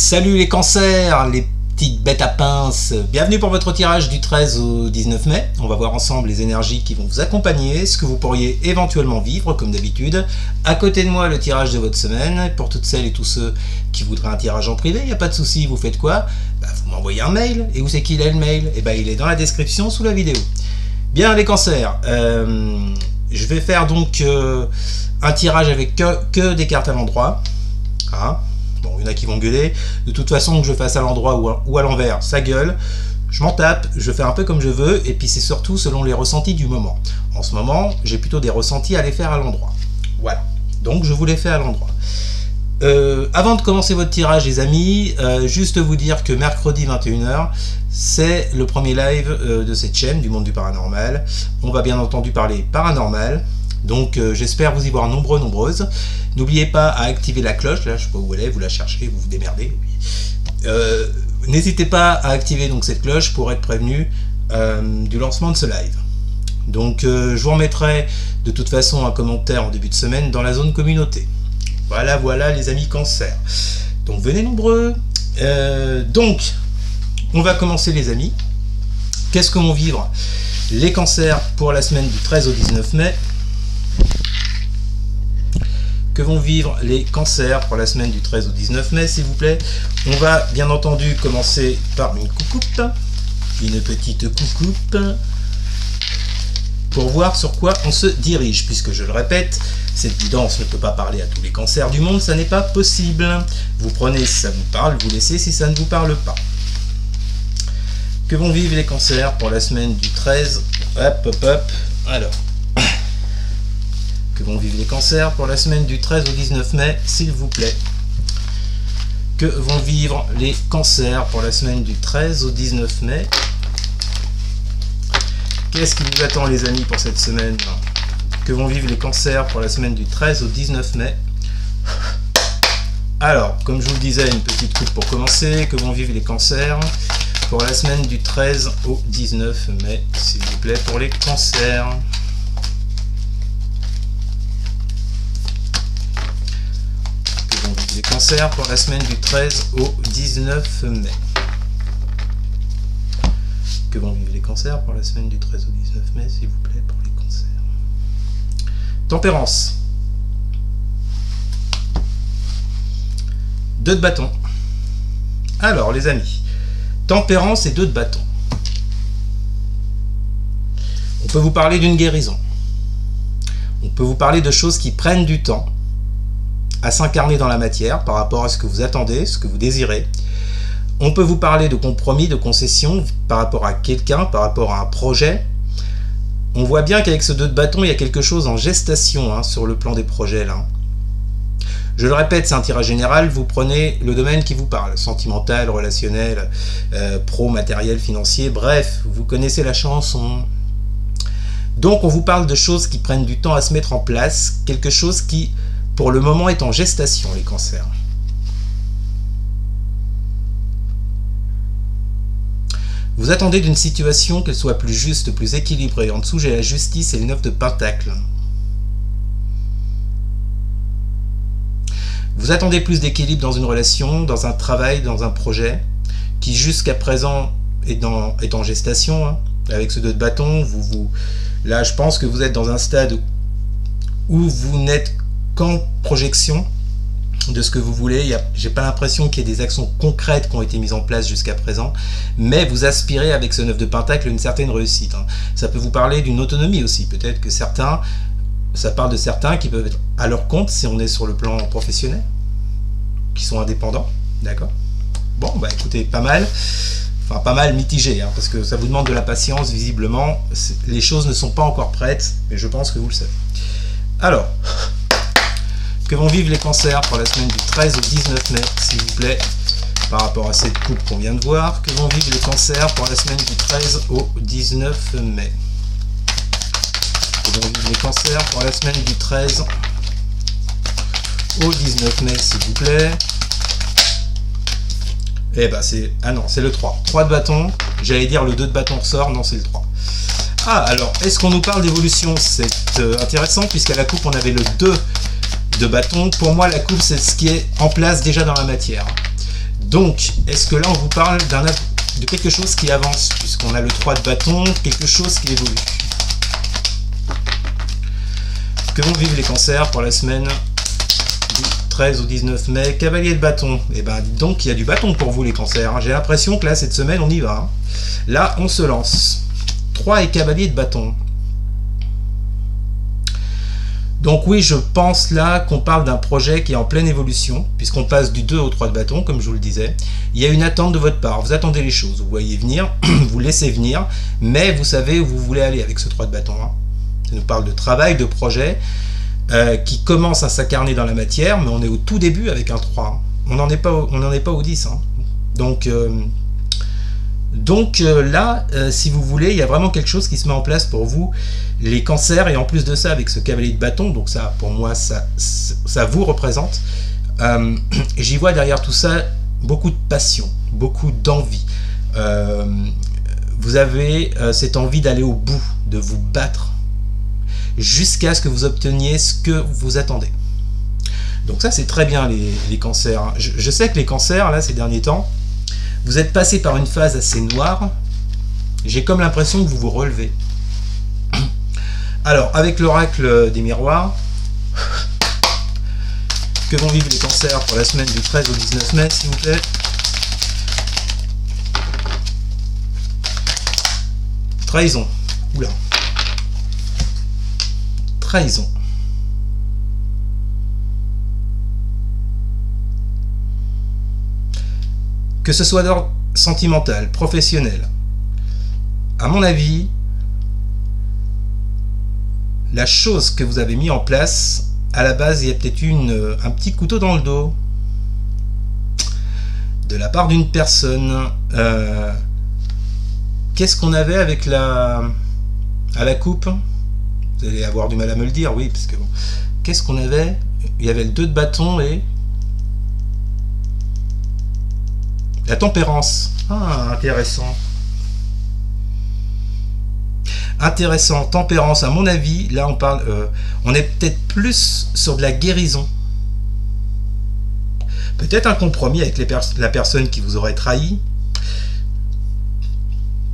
Salut les cancers, les petites bêtes à pince. Bienvenue pour votre tirage du 13 au 19 mai. On va voir ensemble les énergies qui vont vous accompagner, ce que vous pourriez éventuellement vivre comme d'habitude. À côté de moi, le tirage de votre semaine. Pour toutes celles et tous ceux qui voudraient un tirage en privé, il n'y a pas de souci, vous faites quoi? Vous m'envoyez un mail. Et où c'est qu'il est le mail? Il est dans la description sous la vidéo. Bien les cancers, je vais faire donc un tirage avec que des cartes à l'endroit. Hein? Bon, il y en a qui vont gueuler. De toute façon, que je fasse à l'endroit ou à l'envers, ça gueule. Je m'en tape, je fais un peu comme je veux, et puis c'est surtout selon les ressentis du moment. En ce moment, j'ai plutôt des ressentis à les faire à l'endroit. Voilà, donc je vous les fais à l'endroit. Avant de commencer votre tirage, les amis, juste vous dire que mercredi 21 h, c'est le premier live de cette chaîne, du monde du paranormal. On va bien entendu parler paranormal. Donc j'espère vous y voir nombreuses. N'oubliez pas à activer la cloche, là je sais pas où elle est, vous la cherchez, vous vous démerdez. N'hésitez pas à activer donc cette cloche pour être prévenu du lancement de ce live. Donc je vous remettrai de toute façon un commentaire en début de semaine dans la zone communauté. Voilà les amis cancers. Donc venez nombreux. Donc on va commencer les amis. Qu'est-ce que vont vivre les cancers pour la semaine du 13 au 19 mai? Que vont vivre les cancers pour la semaine du 13 au 19 mai, s'il vous plaît? On va bien entendu commencer par une coucoupe, une petite coucoupe, pour voir sur quoi on se dirige, puisque je le répète, cette guidance ne peut pas parler à tous les cancers du monde, ça n'est pas possible. Vous prenez si ça vous parle, vous laissez si ça ne vous parle pas. Que vont vivre les cancers pour la semaine du 13, alors... Que vont vivre les cancers pour la semaine du 13 au 19 mai, s'il vous plaît? Que vont vivre les cancers pour la semaine du 13 au 19 mai? Qu'est-ce qui vous attend les amis pour cette semaine? Que vont vivre les cancers pour la semaine du 13 au 19 mai? Alors, comme je vous le disais, une petite coupe pour commencer. Que vont vivre les cancers pour la semaine du 13 au 19 mai, s'il vous plaît, pour les cancers? Les cancers pour la semaine du 13 au 19 mai. Que vont vivre les cancers pour la semaine du 13 au 19 mai, s'il vous plaît, pour les cancers? Tempérance. 2 de bâton. Alors, les amis, tempérance et 2 de bâton. On peut vous parler d'une guérison. On peut vous parler de choses qui prennent du temps à s'incarner dans la matière par rapport à ce que vous attendez, ce que vous désirez. On peut vous parler de compromis, de concession par rapport à quelqu'un, par rapport à un projet. On voit bien qu'avec ce 2 de bâton, il y a quelque chose en gestation sur le plan des projets. Là. Je le répète, c'est un tirage général, vous prenez le domaine qui vous parle, sentimental, relationnel, pro, matériel, financier, bref, vous connaissez la chanson. Donc on vous parle de choses qui prennent du temps à se mettre en place, quelque chose qui pour le moment est en gestation, les cancers. Vous attendez d'une situation qu'elle soit plus juste, plus équilibrée. En dessous, j'ai la justice et les 9 de pentacles. Vous attendez plus d'équilibre dans une relation, dans un travail, dans un projet, qui jusqu'à présent est en gestation. Avec ce 2 de bâton, là, je pense que vous êtes dans un stade où vous n'êtes qu'en projection de ce que vous voulez. J'ai pas l'impression qu'il y ait des actions concrètes qui ont été mises en place jusqu'à présent, mais vous aspirez avec ce 9 de pentacle une certaine réussite. Ça peut vous parler d'une autonomie aussi. Peut-être que ça parle de certains qui peuvent être à leur compte si on est sur le plan professionnel, qui sont indépendants, d'accord? Bon, écoutez, pas mal. Enfin, pas mal mitigé, parce que ça vous demande de la patience, visiblement. Les choses ne sont pas encore prêtes, mais je pense que vous le savez. Alors, que vont vivre les cancers pour la semaine du 13 au 19 mai, s'il vous plaît, par rapport à cette coupe qu'on vient de voir? Que vont vivre les cancers pour la semaine du 13 au 19 mai? Que vont vivre les cancers pour la semaine du 13 au 19 mai, s'il vous plaît? Ah non, c'est le 3. 3 de bâton, j'allais dire le 2 de bâton ressort, non, c'est le 3. Ah, alors, est-ce qu'on nous parle d'évolution? C'est intéressant, puisqu'à la coupe, on avait le 2 de bâton. Pour moi, la coupe, c'est ce qui est en place déjà dans la matière. Donc, est-ce que là, on vous parle de quelque chose qui avance, puisqu'on a le 3 de bâton, quelque chose qui évolue. Que vont vivre les cancers pour la semaine du 13 au 19 mai? Cavalier de bâton. Et ben, donc, il y a du bâton pour vous, les cancers. J'ai l'impression que là, cette semaine, on y va. Là, on se lance. 3 et cavalier de bâton. Donc oui, je pense là qu'on parle d'un projet qui est en pleine évolution, puisqu'on passe du 2 au 3 de bâton, comme je vous le disais. Il y a une attente de votre part, vous attendez les choses, vous voyez venir, vous laissez venir, mais vous savez où vous voulez aller avec ce 3 de bâton. Ça nous parle de travail, de projet, qui commence à s'incarner dans la matière, mais on est au tout début avec un 3. On n'en est pas au 10. Donc là, si vous voulez, il y a vraiment quelque chose qui se met en place pour vous, les cancers, et en plus de ça, avec ce cavalier de bâton, donc ça, pour moi, ça vous représente. J'y vois derrière tout ça beaucoup de passion, beaucoup d'envie. Vous avez cette envie d'aller au bout, de vous battre, jusqu'à ce que vous obteniez ce que vous attendez. Donc ça, c'est très bien, les cancers. Je sais que les cancers, là, ces derniers temps, vous êtes passé par une phase assez noire. J'ai comme l'impression que vous vous relevez. Alors, avec l'oracle des miroirs, que vont vivre les cancers pour la semaine du 13 au 19 mai, s'il vous plaît? Trahison. Oula. Trahison. Que ce soit d'ordre sentimental, professionnel, à mon avis, la chose que vous avez mis en place, à la base, il y a peut-être eu un petit couteau dans le dos de la part d'une personne. Qu'est-ce qu'on avait avec à la coupe? Vous allez avoir du mal à me le dire, oui, parce que bon. Qu'est-ce qu'on avait? Il y avait le 2 de bâton et la tempérance. Ah, intéressant. Intéressant, tempérance, à mon avis, là on parle, on est peut-être plus sur de la guérison. Peut-être un compromis avec la personne qui vous aurait trahi.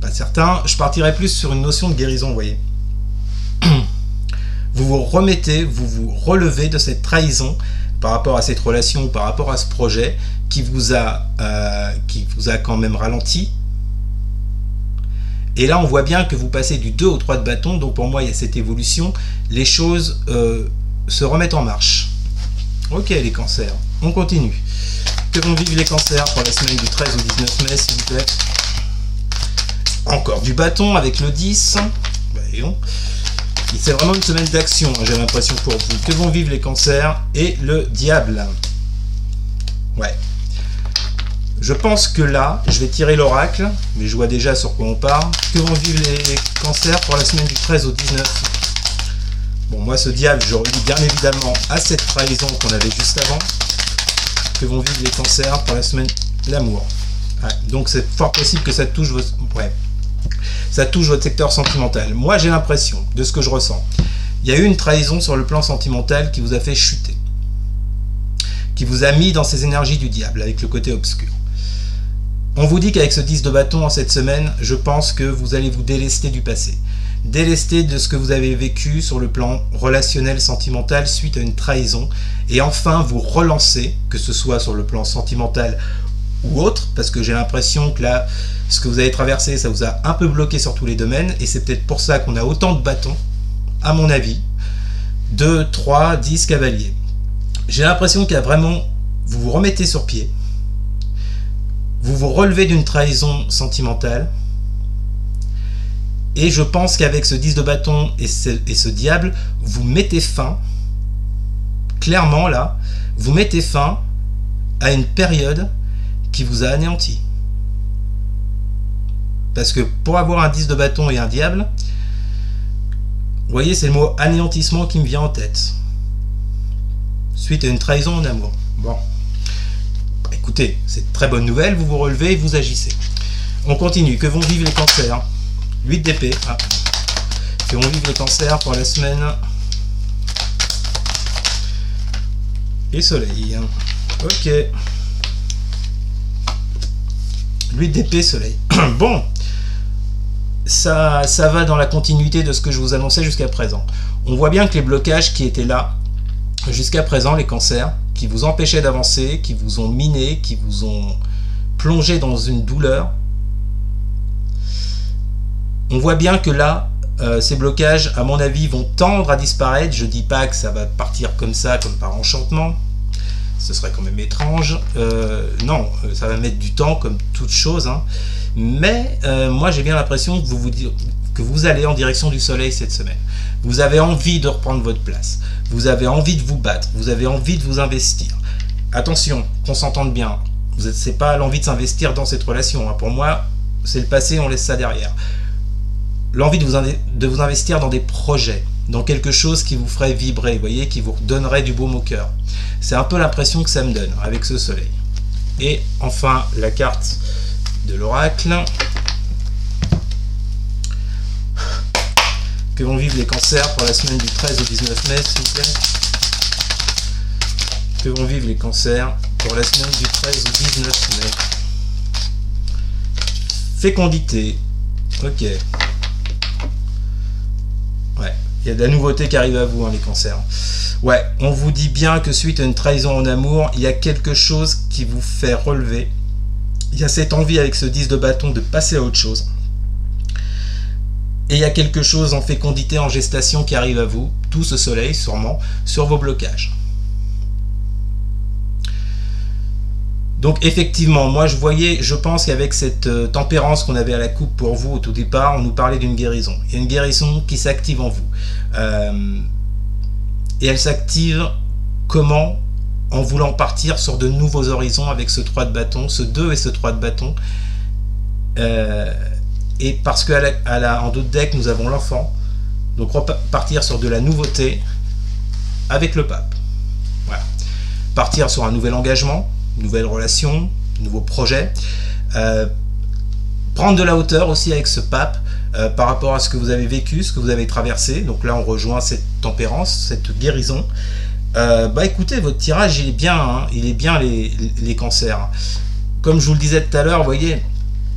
Pas certain, je partirais plus sur une notion de guérison, vous voyez. Vous vous remettez, vous vous relevez de cette trahison par rapport à cette relation ou par rapport à ce projet qui vous a quand même ralenti. Et là, on voit bien que vous passez du 2 au 3 de bâton, donc pour moi, il y a cette évolution. Les choses se remettent en marche. Ok, les cancers, on continue. Que vont vivre les cancers pour la semaine du 13 au 19 mai, s'il vous plaît? Encore du bâton avec le 10. Voyons. C'est vraiment une semaine d'action, j'ai l'impression pour vous. Que vont vivre les cancers et le diable? Ouais. Je pense que là, je vais tirer l'oracle, mais je vois déjà sur quoi on part. Que vont vivre les cancers pour la semaine du 13 au 19? Bon, moi, ce diable, je relie bien évidemment à cette trahison qu'on avait juste avant. Que vont vivre les cancers pour la semaine de l'amour? Ouais, donc, c'est fort possible que ça touche votre... Ouais. Ça touche votre secteur sentimental. Moi, j'ai l'impression, de ce que je ressens, il y a eu une trahison sur le plan sentimental qui vous a fait chuter, qui vous a mis dans ces énergies du diable, avec le côté obscur. On vous dit qu'avec ce 10 de bâton en cette semaine, je pense que vous allez vous délester du passé. Délester de ce que vous avez vécu sur le plan relationnel, sentimental, suite à une trahison, et enfin vous relancer, que ce soit sur le plan sentimental ou autre, parce que j'ai l'impression que là, ce que vous avez traversé, ça vous a un peu bloqué sur tous les domaines, et c'est peut-être pour ça qu'on a autant de bâtons, à mon avis, 2, 3, 10 cavaliers. J'ai l'impression qu'il y a vraiment, vous vous remettez sur pied, vous vous relevez d'une trahison sentimentale, et je pense qu'avec ce 10 de bâton et ce diable, vous mettez fin, clairement là, vous mettez fin à une période qui vous a anéanti. Parce que pour avoir un 10 de bâton et un diable, vous voyez, c'est le mot anéantissement qui me vient en tête. Suite à une trahison en amour. Bon. Écoutez, c'est une très bonne nouvelle, vous vous relevez et vous agissez. On continue. Que vont vivre les cancers? 8 d'épée. Ah. Que vont vivre les cancers pour la semaine? Et soleil. Ok. l'huile d'épée soleil. Bon, ça va dans la continuité de ce que je vous annonçais jusqu'à présent. On voit bien que les blocages qui étaient là jusqu'à présent, les cancers, qui vous empêchaient d'avancer, qui vous ont miné, qui vous ont plongé dans une douleur, on voit bien que là, ces blocages, à mon avis, vont tendre à disparaître. Je ne dis pas que ça va partir comme ça, comme par enchantement. Ce serait quand même étrange. Non, ça va mettre du temps, comme toute chose. Hein. Mais moi, j'ai bien l'impression que vous allez en direction du soleil cette semaine. Vous avez envie de reprendre votre place. Vous avez envie de vous battre. Vous avez envie de vous investir. Attention, qu'on s'entende bien. Ce n'est pas l'envie de s'investir dans cette relation. Hein. Pour moi, c'est le passé, on laisse ça derrière. L'envie de vous investir dans des projets, dans quelque chose qui vous ferait vibrer, vous voyez, qui vous donnerait du baume au cœur. C'est un peu l'impression que ça me donne avec ce soleil. Et enfin, la carte de l'oracle. Que vont vivre les cancers pour la semaine du 13 au 19 mai, s'il vous plaît. Que vont vivre les cancers pour la semaine du 13 au 19 mai. Fécondité. Ok. Ouais, il y a de la nouveauté qui arrive à vous, hein, les cancers. Ouais, on vous dit bien que suite à une trahison en amour, il y a quelque chose qui vous fait relever. Il y a cette envie avec ce 10 de bâton de passer à autre chose. Et il y a quelque chose en fécondité, en gestation qui arrive à vous, tout ce soleil sûrement, sur vos blocages. Donc effectivement, moi je pense qu'avec cette tempérance qu'on avait à la coupe pour vous au tout départ, on nous parlait d'une guérison. Il y a une guérison qui s'active en vous. Et elle s'active comment? En voulant partir sur de nouveaux horizons avec ce 3 de bâton, ce 2 et ce 3 de bâton. Et parce qu'en d'autres decks, nous avons l'enfant. Donc repartir sur de la nouveauté avec le pape. Voilà. Partir sur un nouvel engagement, nouvelle relation, nouveau projet, prendre de la hauteur aussi avec ce pape par rapport à ce que vous avez vécu, ce que vous avez traversé. Donc là on rejoint cette tempérance, cette guérison. Bah écoutez, votre tirage il est bien, hein, il est bien les cancers. Comme je vous le disais tout à l'heure, vous voyez,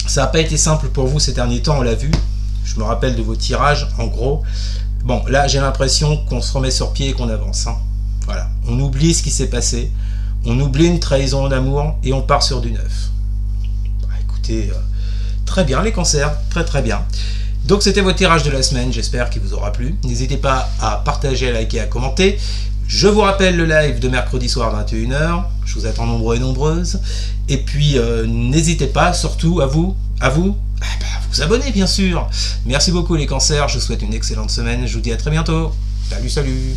ça n'a pas été simple pour vous ces derniers temps, on l'a vu. Je me rappelle de vos tirages, en gros. Bon, là j'ai l'impression qu'on se remet sur pied et qu'on avance. Hein. Voilà, on oublie ce qui s'est passé. On oublie une trahison en amour et on part sur du neuf. Bah, écoutez, très bien les cancers, très très bien. Donc c'était votre tirage de la semaine, j'espère qu'il vous aura plu. N'hésitez pas à partager, à liker, à commenter. Je vous rappelle le live de mercredi soir 21h. Je vous attends nombreux et nombreuses. Et puis n'hésitez pas surtout à vous abonner bien sûr. Merci beaucoup les cancers, je vous souhaite une excellente semaine. Je vous dis à très bientôt. Salut, salut.